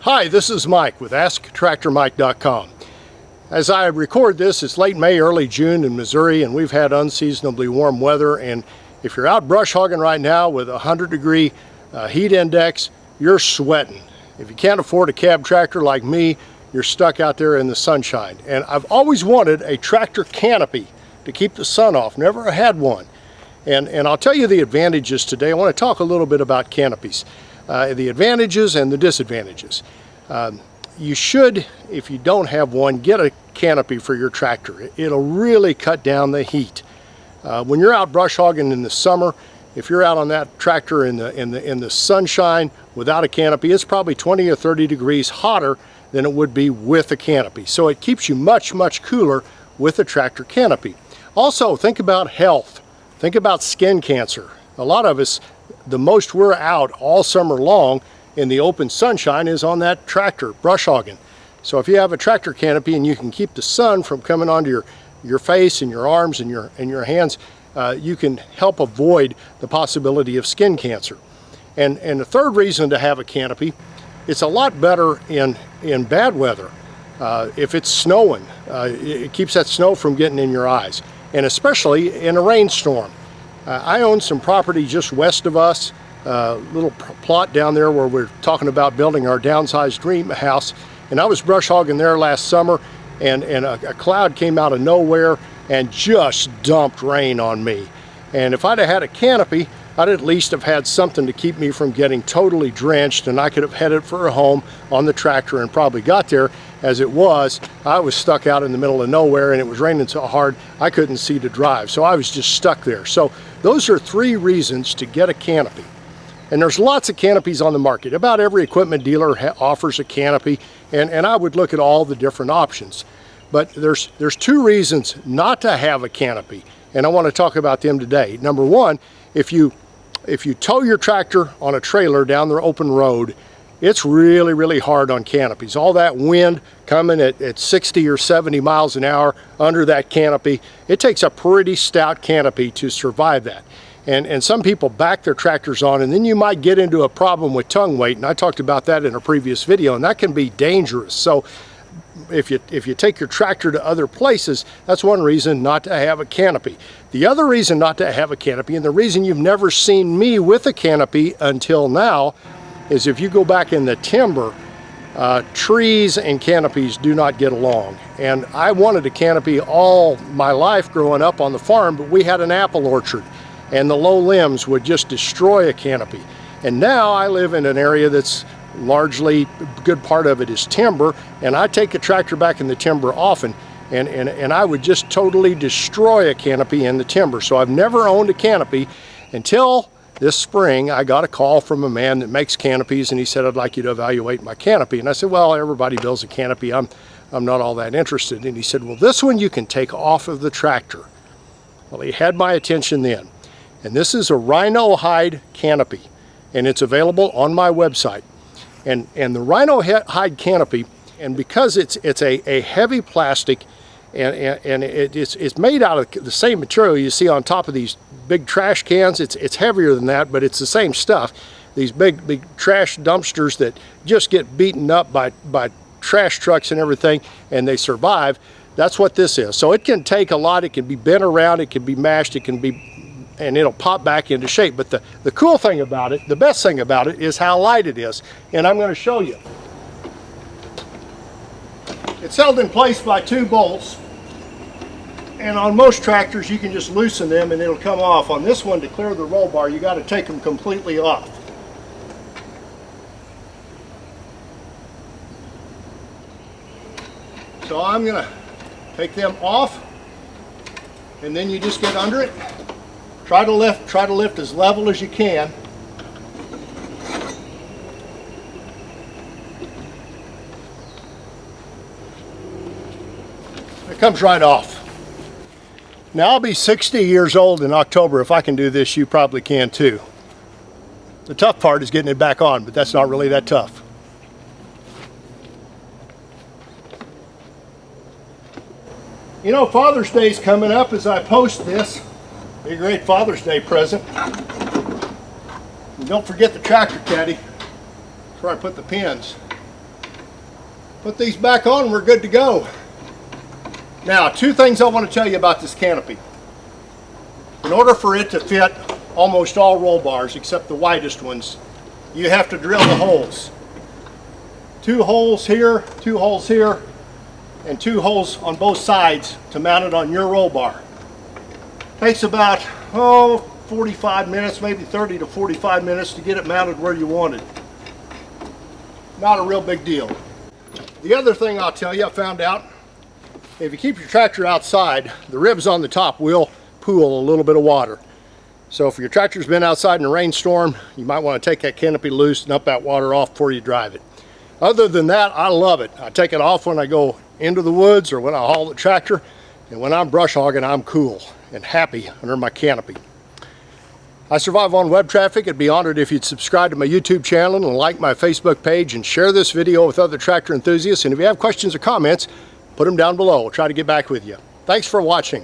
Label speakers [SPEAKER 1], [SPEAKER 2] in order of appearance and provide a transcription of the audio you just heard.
[SPEAKER 1] Hi, this is Mike with AskTractorMike.com. As I record this, it's late May, early June in Missouri, and we've had unseasonably warm weather. And if you're out brush hogging right now with a 100-degree heat index, you're sweating. If you can't afford a cab tractor like me, you're stuck out there in the sunshine. And I've always wanted a tractor canopy to keep the sun off. Never had one. And I'll tell you the advantages today. I want to talk a little bit about canopies. The advantages and the disadvantages. You should, if you don't have one, get a canopy for your tractor. It'll really cut down the heat. When you're out brush hogging in the summer, if you're out on that tractor in the sunshine without a canopy, it's probably 20 or 30 degrees hotter than it would be with a canopy. So it keeps you much cooler with a tractor canopy. Also, think about health. Think about skin cancer. A lot of us, the most we're out all summer long in the open sunshine is on that tractor brush hogging. So if you have a tractor canopy and you can keep the sun from coming onto your face and your arms and your hands, you can help avoid the possibility of skin cancer. And the third reason to have a canopy, it's a lot better in bad weather. If it's snowing, it keeps that snow from getting in your eyes, and especially in a rainstorm. I own some property just west of us, a little plot down there where we're talking about building our downsized dream house. And I was brush hogging there last summer, and a cloud came out of nowhere and just dumped rain on me. And if I'd have had a canopy, I'd at least have had something to keep me from getting totally drenched, and I could have headed for a home on the tractor and probably got there. As it was, I was stuck out in the middle of nowhere, and it was raining so hard I couldn't see to drive. So I was just stuck there. So those are three reasons to get a canopy. And there's lots of canopies on the market. About every equipment dealer offers a canopy, and I would look at all the different options. But there's two reasons not to have a canopy, and I want to talk about them today. Number one, if you tow your tractor on a trailer down the open road, it's really hard on canopies. All that wind coming at 60 or 70 miles an hour under that canopy, it takes a pretty stout canopy to survive that. And some people back their tractors on, and then you might get into a problem with tongue weight, and I talked about that in a previous video, and that can be dangerous. So if you take your tractor to other places, that's one reason not to have a canopy. The other reason not to have a canopy, and the reason you've never seen me with a canopy until now, is if you go back in the timber, trees and canopies do not get along. And I wanted a canopy all my life growing up on the farm, but we had an apple orchard, and the low limbs would just destroy a canopy. And now I live in an area that's largely, a good part of it is timber, and I take a tractor back in the timber often, and I would just totally destroy a canopy in the timber. So I've never owned a canopy until this spring. I got a call from a man that makes canopies, and he said, "I'd like you to evaluate my canopy." And I said, "Well, everybody builds a canopy. I'm not all that interested." And he said, "Well, this one you can take off of the tractor." Well, he had my attention then. And this is a Rhino hide canopy, and it's available on my website. And the Rhino hide canopy, and because it's a heavy plastic, and it's made out of the same material you see on top of these big trash cans. It's heavier than that, but it's the same stuff. These big trash dumpsters that just get beaten up by trash trucks and everything, and they survive. That's what this is. So it can take a lot. It can be bent around. It can be mashed. It can be, and it'll pop back into shape. But the cool thing about it, the best thing about it, is how light it is. And I'm going to show you. It's held in place by 2 bolts. And on most tractors, you can just loosen them and it'll come off. On this one, to clear the roll bar, you got to take them completely off. So I'm going to take them off, and then you just get under it. Try to lift as level as you can. It comes right off. Now, I'll be 60 years old in October. If I can do this, you probably can too. The tough part is getting it back on, but that's not really that tough. You know, Father's Day's coming up as I post this. Be a great Father's Day present. And don't forget the tractor caddy. That's where I put the pins. Put these back on and we're good to go. Now, two things I want to tell you about this canopy. In order for it to fit almost all roll bars except the widest ones, you have to drill the holes. 2 holes here, 2 holes here, and 2 holes on both sides to mount it on your roll bar. Takes about 45 minutes, maybe 30 to 45 minutes to get it mounted where you want it. Not a real big deal. The other thing I'll tell you, I found out, if you keep your tractor outside, the ribs on the top will pool a little bit of water. So if your tractor's been outside in a rainstorm, you might want to take that canopy loose and dump that water off before you drive it. Other than that, I love it. I take it off when I go into the woods or when I haul the tractor, and when I'm brush hogging, I'm cool and happy under my canopy. I survive on web traffic. I'd be honored if you'd subscribe to my YouTube channel and like my Facebook page and share this video with other tractor enthusiasts. And if you have questions or comments, put them down below. We'll try to get back with you. Thanks for watching.